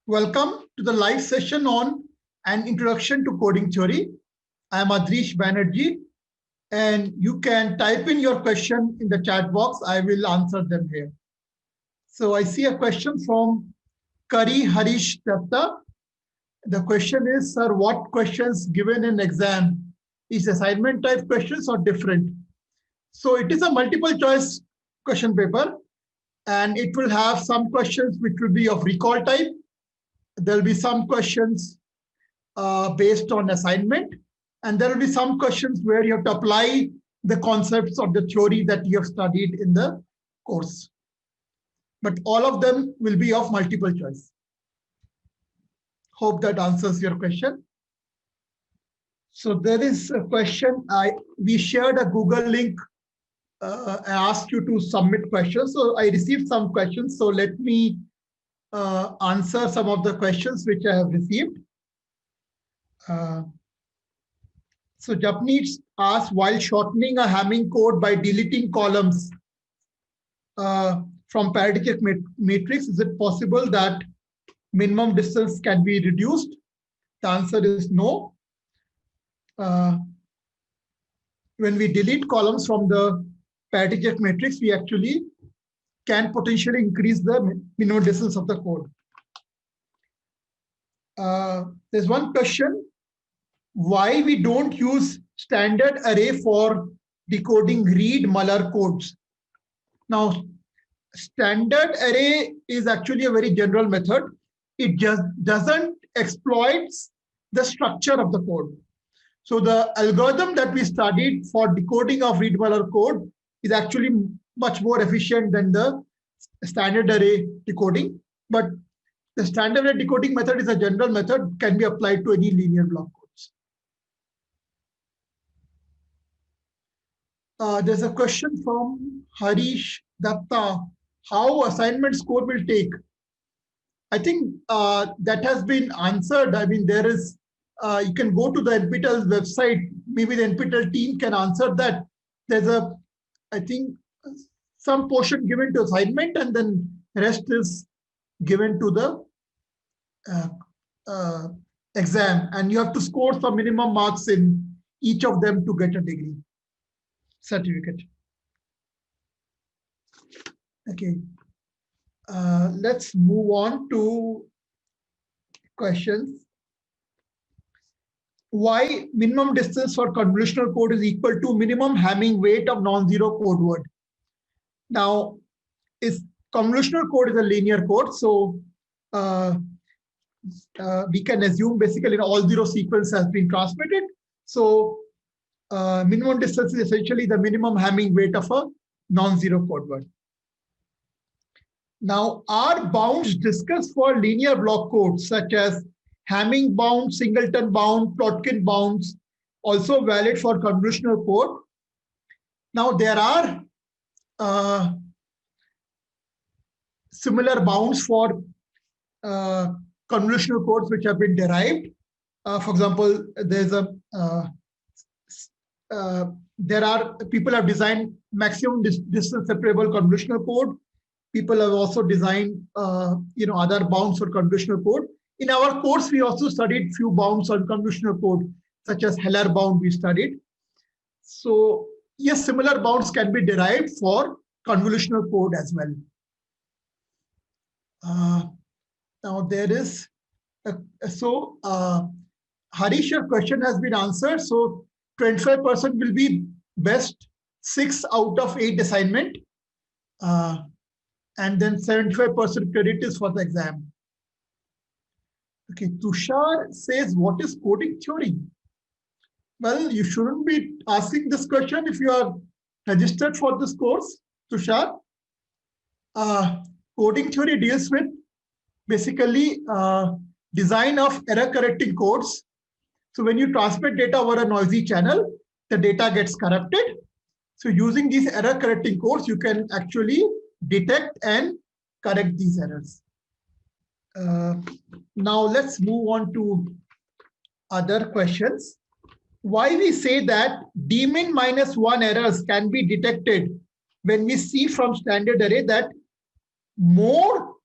Welcome to the live session on an introduction to coding theory. I am Adrish Banerjee, and you can type in your question in the chat box. I will answer them here. So I see a question from Kari Harish Datta. The question is, sir, what questions given in exam is assignment type questions or different? So it is a multiple choice question paper, and it will have some questions which will be of recall type. There'll be some questions based on assignment, and there will be some questions where you have to apply the concepts of the theory that you have studied in the course. But all of them will be of multiple choice. Hope that answers your question. So there is a question. We shared a Google link. I asked you to submit questions. So I received some questions. So let me answer some of the questions which I have received. So Japanese asked, while shortening a Hamming code by deleting columns from paradigmatic matrix, is it possible that minimum distance can be reduced? The answer is no. When we delete columns from the paradigmatic matrix, we actually can potentially increase the minimum distance of the code. There's one question, why we don't use standard array for decoding Reed-Muller codes. Now, standard array is actually a very general method. It just doesn't exploit the structure of the code. So the algorithm that we studied for decoding of Reed-Muller code is actually much more efficient than the standard array decoding. But the standard array decoding method is a general method, can be applied to any linear block codes. There's a question from Harish Datta, how assignment score will take? I think that has been answered. I mean, there is, you can go to the NPTEL website, maybe the NPTEL team can answer that. There's a, I think, some portion given to assignment and then rest is given to the exam, and you have to score some minimum marks in each of them to get a degree certificate. Okay, let's move on to questions. Why minimum distance for convolutional code is equal to minimum Hamming weight of non-zero code word? Now, convolutional code is a linear code, so we can assume basically all zero sequence has been transmitted. So minimum distance is essentially the minimum Hamming weight of a non-zero code word. Now, are bounds discussed for linear block codes such as Hamming bound, singleton bound, Plotkin bounds also valid for convolutional code? Now, there are similar bounds for convolutional codes which have been derived. For example, there's people have designed maximum distance separable convolutional code. People have also designed other bounds for convolutional code. In our course, we also studied few bounds on convolutional code, such as Heller bound we studied. So yes, similar bounds can be derived for convolutional code as well. Now there is, Harish, your question has been answered. So 25% will be best 6 out of 8 assignment. And then 75% credit is for the exam. Okay, Tushar says, what is coding theory? Well, you shouldn't be asking this question if you are registered for this course, Tushar. Coding theory deals with basically design of error correcting codes. So when you transmit data over a noisy channel, the data gets corrupted. So using these error correcting codes, you can actually detect and correct these errors. Now let's move on to other questions. Why we say that dmin -1 errors can be detected when we see from standard array that more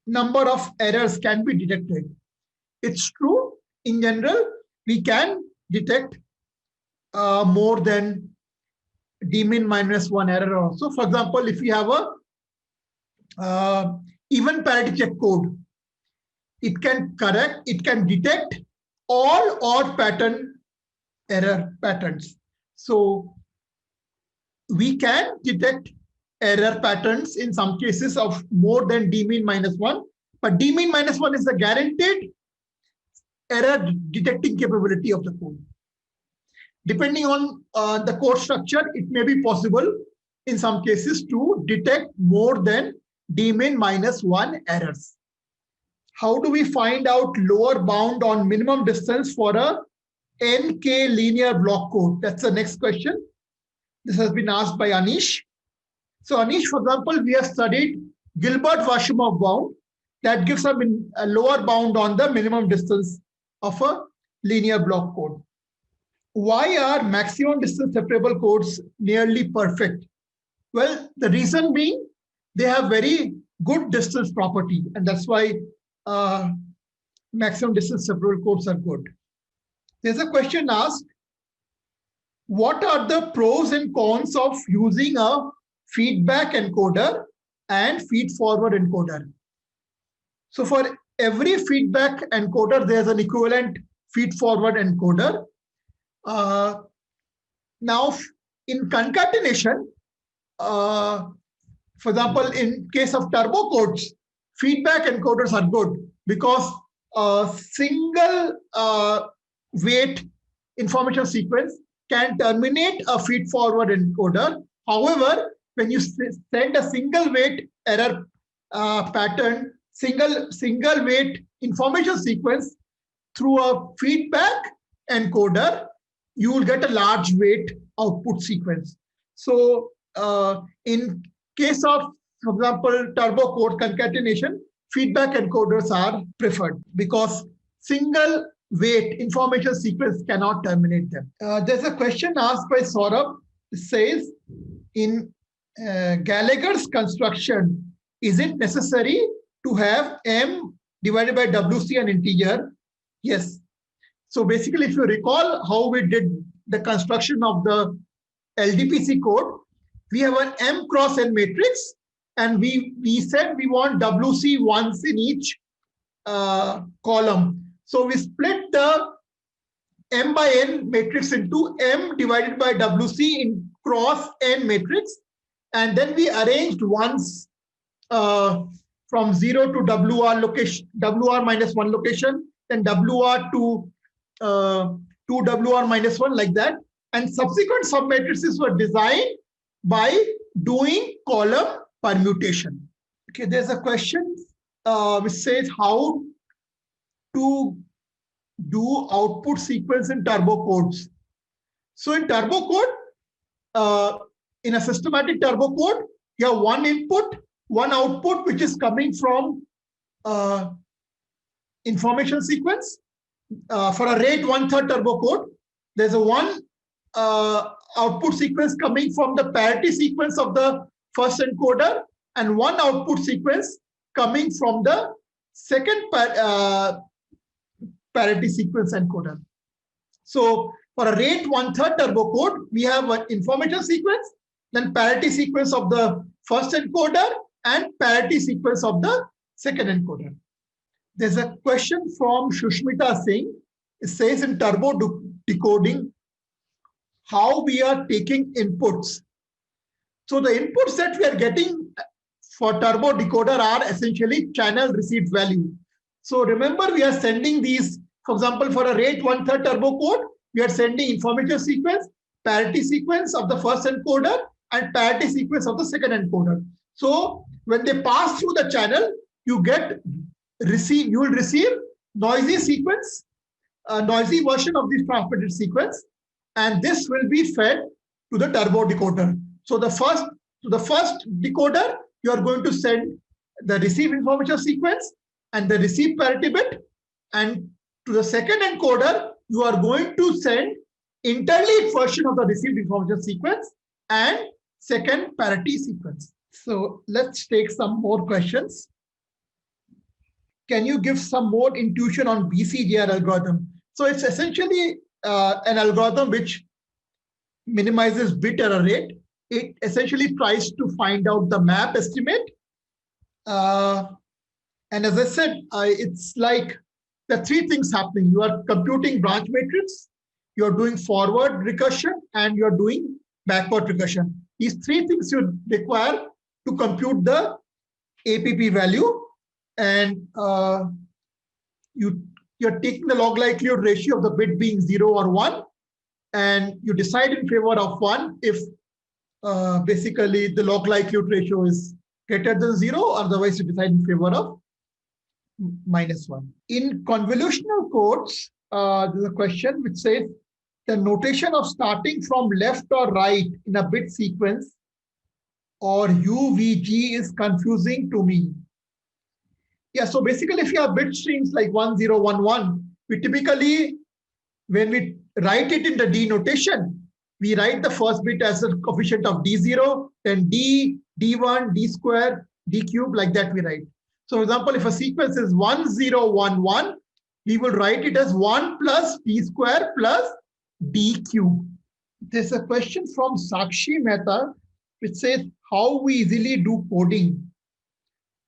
number of errors can be detected. It's true, in general, we can detect more than d-min minus one error also. For example, if we have a even parity check code, it can detect all odd pattern error patterns. So we can detect error patterns in some cases of more than d-min minus one, but d-min minus one is the guaranteed error detecting capability of the code. Depending on the code structure, it may be possible in some cases to detect more than d-min minus one errors. How do we find out lower bound on minimum distance for a NK linear block code? That's the next question. This has been asked by Anish. So Anish, for example, we have studied Gilbert-Wassermann bound that gives a lower bound on the minimum distance of a linear block code. Why are maximum distance separable codes nearly perfect? Well, the reason being they have very good distance property, and that's why maximum distance separable codes are good. There's a question asked, what are the pros and cons of using a feedback encoder and feed-forward encoder? So for every feedback encoder, there's an equivalent feed-forward encoder. Now, in concatenation, for example, in case of turbo codes, feedback encoders are good because a single weight information sequence can terminate a feed-forward encoder. However, when you send a single weight error pattern, single weight information sequence through a feedback encoder, you will get a large weight output sequence. So in case of, for example, turbo code concatenation, feedback encoders are preferred because single weight information sequence cannot terminate them. There's a question asked by Saurabh. It says, in Gallagher's construction, is it necessary to have M divided by WC an integer? Yes. So basically, if you recall how we did the construction of the LDPC code, we have an M cross N matrix, and we said we want WC once in each column. So we split the M by N matrix into M divided by WC in cross N matrix, and then we arranged ones from 0 to WR location, WR minus 1 location, then WR to 2 WR minus 1, like that. And subsequent submatrices were designed by doing column permutation. Okay, there's a question which says how to do output sequence in turbo codes. So in turbo code, in a systematic turbo code, you have one input, one output, which is coming from information sequence. For a rate 1/3 turbo code, there's a one output sequence coming from the parity sequence of the first encoder and one output sequence coming from the second parity sequence encoder. So for a rate 1/3 turbo code, we have an information sequence, then parity sequence of the first encoder and parity sequence of the second encoder. There's a question from Shushmita Singh. It says in turbo decoding, how we are taking inputs. So the inputs that we are getting for turbo decoder are essentially channel received value. So remember, we are sending these, for example, for a rate 1/3 turbo code, we are sending information sequence, parity sequence of the first encoder and parity sequence of the second encoder. So when they pass through the channel, you will receive noisy sequence, a noisy version of this transmitted sequence, and this will be fed to the turbo decoder. So the first decoder, you are going to send the receive information sequence and the receive parity bit, and to the second encoder, you are going to send interleaved version of the received information sequence and second parity sequence. So let's take some more questions. can you give some more intuition on BCGR algorithm? So it's essentially an algorithm which minimizes bit error rate. It essentially tries to find out the map estimate. And as I said, it's like the three things happening. You are computing branch matrix, you're doing forward recursion, and you're doing backward recursion. These three things you require to compute the APP value. And you're taking the log likelihood ratio of the bit being 0 or 1, and you decide in favor of 1 if basically the log likelihood ratio is greater than 0, otherwise you decide in favor of -1. In convolutional codes, there's a question which says the notation of starting from left or right in a bit sequence or UVG is confusing to me. Yeah, so basically if you have bit streams like 1, 0, 1, 1, we typically, when we write it in the D notation, we write the first bit as a coefficient of D0, then D, D1, D square, D cube, like that we write. So for example, if a sequence is 1, 0, 1, 1, we will write it as 1 plus D square plus D cube. There's a question from Sakshi Mehta, which says, how we easily do coding?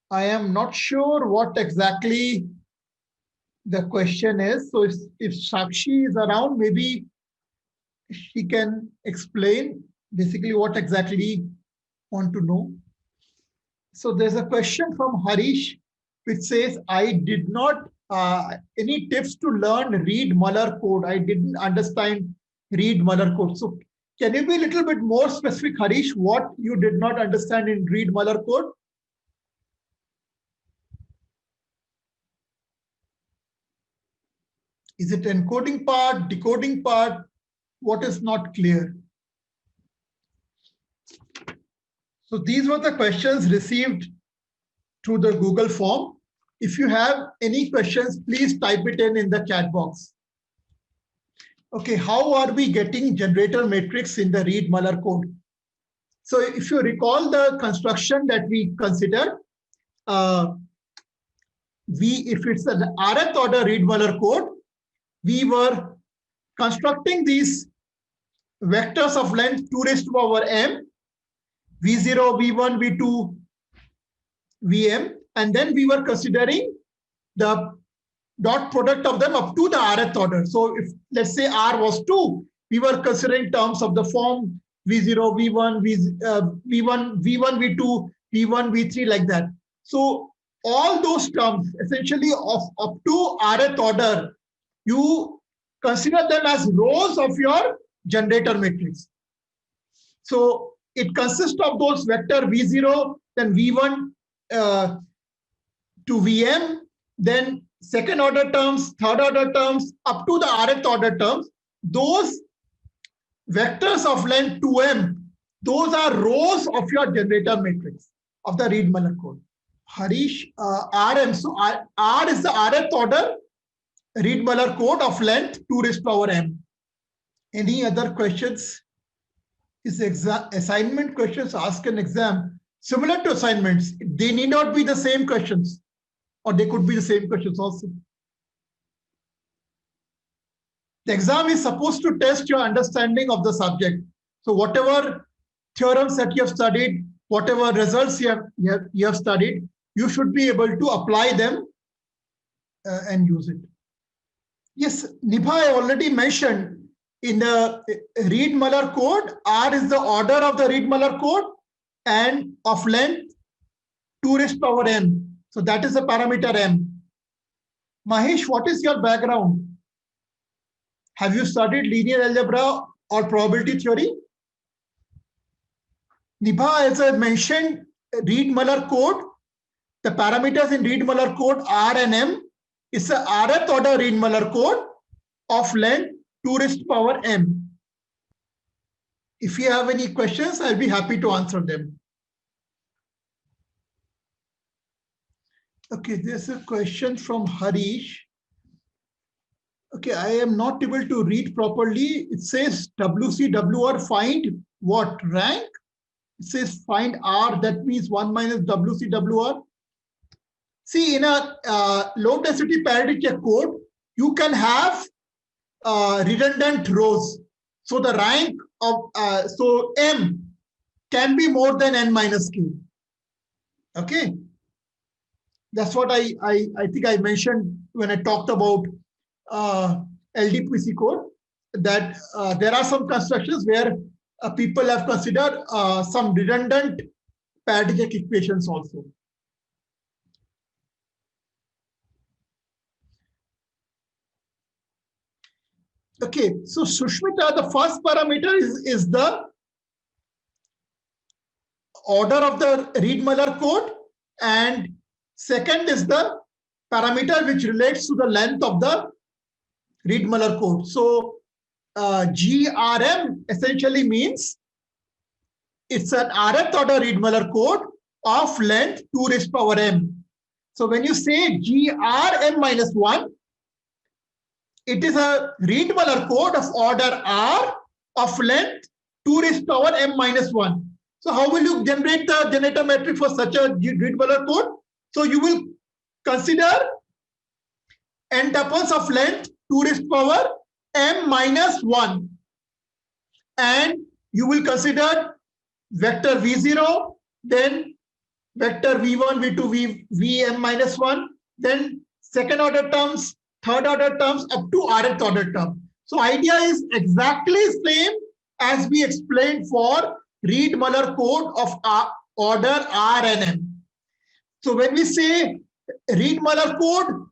I am not sure what exactly the question is. So if Sakshi is around, maybe she can explain basically what exactly want to know. So there's a question from Harish, which says, I did not, any tips to learn Reed-Muller code? I didn't understand Reed-Muller code. So can you be a little bit more specific, Harish, what you did not understand in Reed-Muller code? Is it encoding part, decoding part? What is not clear? So these were the questions received through the Google form. If you have any questions, please type it in the chat box. Okay, how are we getting generator matrix in the Reed-Muller code? So if you recall the construction that we considered, if it's an rth order Reed-Muller code, we were constructing these vectors of length 2 raised to the power m, v0, v1, v2, vm, and then we were considering the dot product of them up to the rth order. So if let's say r was 2, we were considering terms of the form v0, v1, v1, v2, v1, v3, like that. So all those terms essentially of up to rth order, you consider them as rows of your generator matrix. So it consists of those vector v0, then v1 to vm, then second order terms, third order terms, up to the rth order terms. Those vectors of length 2m, those are rows of your generator matrix of the Reed-Muller code. Harish, Rm, so R is the rth order Reed-Muller code of length 2 raised to the power m. Any other questions? Is assignment questions asked in exam similar to assignments? They need not be the same questions, or they could be the same questions also. The exam is supposed to test your understanding of the subject. So whatever theorems that you have studied, whatever results you have studied, you should be able to apply them and use it. Yes, Nibha, I already mentioned in the Reed-Muller code, R is the order of the Reed-Muller code and of length 2 raised to the power m. So that is the parameter m. Mahesh, what is your background? Have you studied linear algebra or probability theory? Nibha, as I mentioned, Reed-Muller code, the parameters in Reed-Muller code R and M is a rth order Reed-Muller code of length 2 raised to the power m. If you have any questions, I'll be happy to answer them. Okay, there's a question from Harish. Okay, I am not able to read properly. It says WCWR find what rank? It says find R, that means 1 minus WCWR. See, in a low density parity check code, you can have redundant rows. So the rank of, so M can be more than N minus K. Okay. That's what I think I mentioned when I talked about LDPC code, that there are some constructions where people have considered some redundant parity check equations also. Okay, so Sushmita, the first parameter is the order of the Reed-Muller code, and second is the parameter which relates to the length of the Reed-Muller code. So GRM essentially means it's an rth order Reed-Muller code of length 2 raised power m. So when you say GRM minus 1, it is a Reed-Muller code of order R of length 2 raised power m minus 1. So how will you generate the generator matrix for such a Reed-Muller code? So you will consider n tuples of length 2 raised power m minus 1. And you will consider vector V0, then vector V1, V2, Vm minus 1, then second order terms, third order terms, up to rth order term. So idea is exactly same as we explained for Reed-Muller code of order R and M. So when we say Reed-Muller code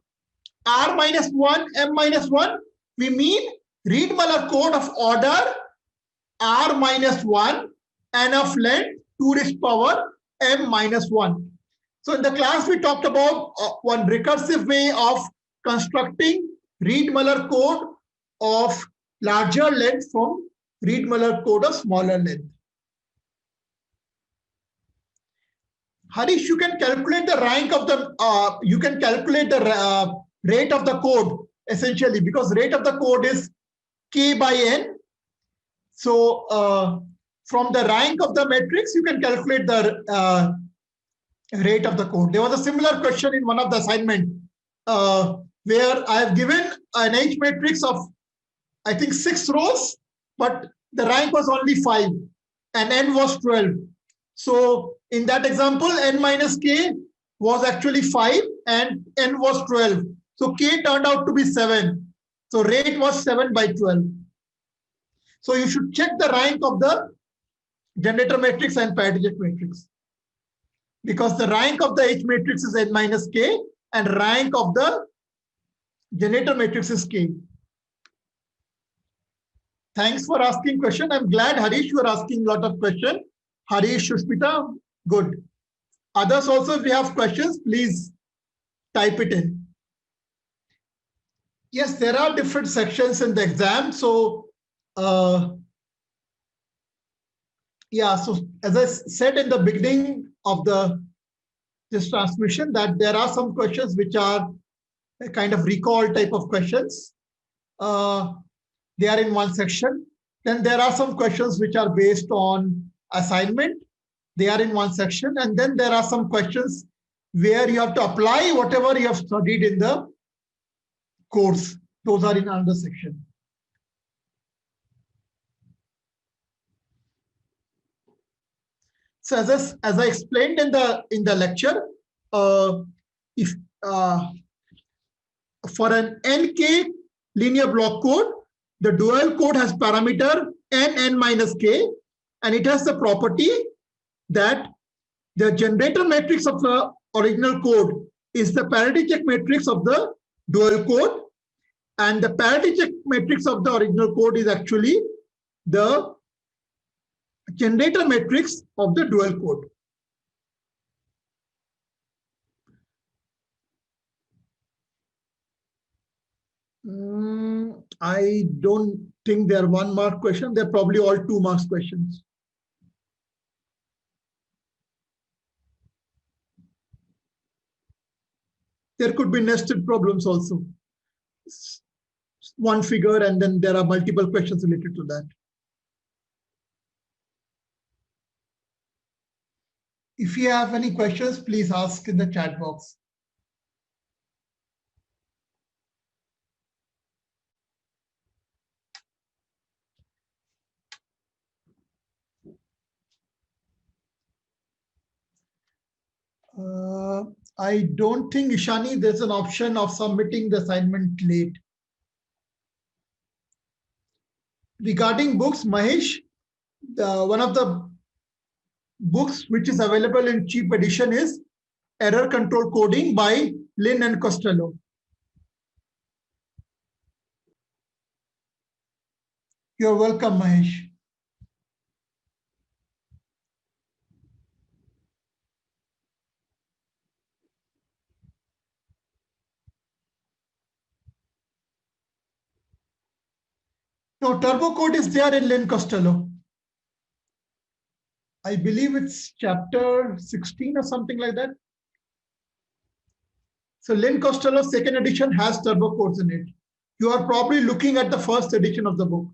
R minus 1, M minus 1, we mean Reed-Muller code of order R minus 1 and of length 2 raised power m minus 1. So in the class, we talked about one recursive way of constructing Reed-Muller code of larger length from Reed-Muller code of smaller length. Harish, you can calculate the rank of the, you can calculate the rate of the code essentially, because rate of the code is K by N. So from the rank of the matrix, you can calculate the rate of the code. There was a similar question in one of the assignment where I have given an H matrix of, I think, 6 rows, but the rank was only 5 and N was 12. So in that example, N minus K was actually 5 and N was 12. So K turned out to be 7. So rate was 7 by 12. So you should check the rank of the generator matrix and parity check matrix, because the rank of the H matrix is N minus K and rank of the generator matrix is K. Thanks for asking question. I'm glad, Harish, you are asking a lot of questions. Harish, Shushmita, good. Others also, if you have questions, please type it in. Yes, there are different sections in the exam. So, yeah, so as I said in the beginning of this transmission, that there are some questions which are a kind of recall type of questions. They are in one section. Then there are some questions which are based on assignment. They are in one section. And then there are some questions where you have to apply whatever you have studied in the course. Those are in another section. So as I explained in the lecture, if for an NK linear block code, the dual code has parameter n minus k, and it has the property that the generator matrix of the original code is the parity check matrix of the dual code, and the parity check matrix of the original code is actually the generator matrix of the dual code. I don't think they're 1 mark question. They're probably all 2 marks questions. There could be nested problems also. One figure and then there are multiple questions related to that. If you have any questions, please ask in the chat box. I don't think, Ishani, there's an option of submitting the assignment late. Regarding books, Mahesh, one of the books which is available in cheap edition is Error Control Coding by Lynn and Costello. You're welcome, Mahesh. No, Turbo Code is there in Lynn Costello. I believe it's chapter 16 or something like that. So Lynn Costello's second edition has turbo codes in it. You are probably looking at the first edition of the book.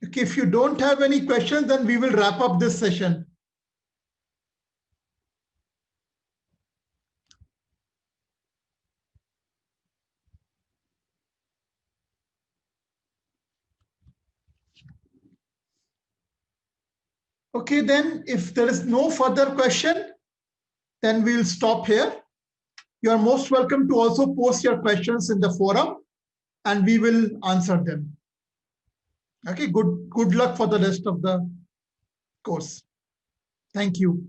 Okay, if you don't have any questions, then we will wrap up this session. Okay, then if there is no further question, then we'll stop here. You are most welcome to also post your questions in the forum and we will answer them. Okay, good luck for the rest of the course. Thank you.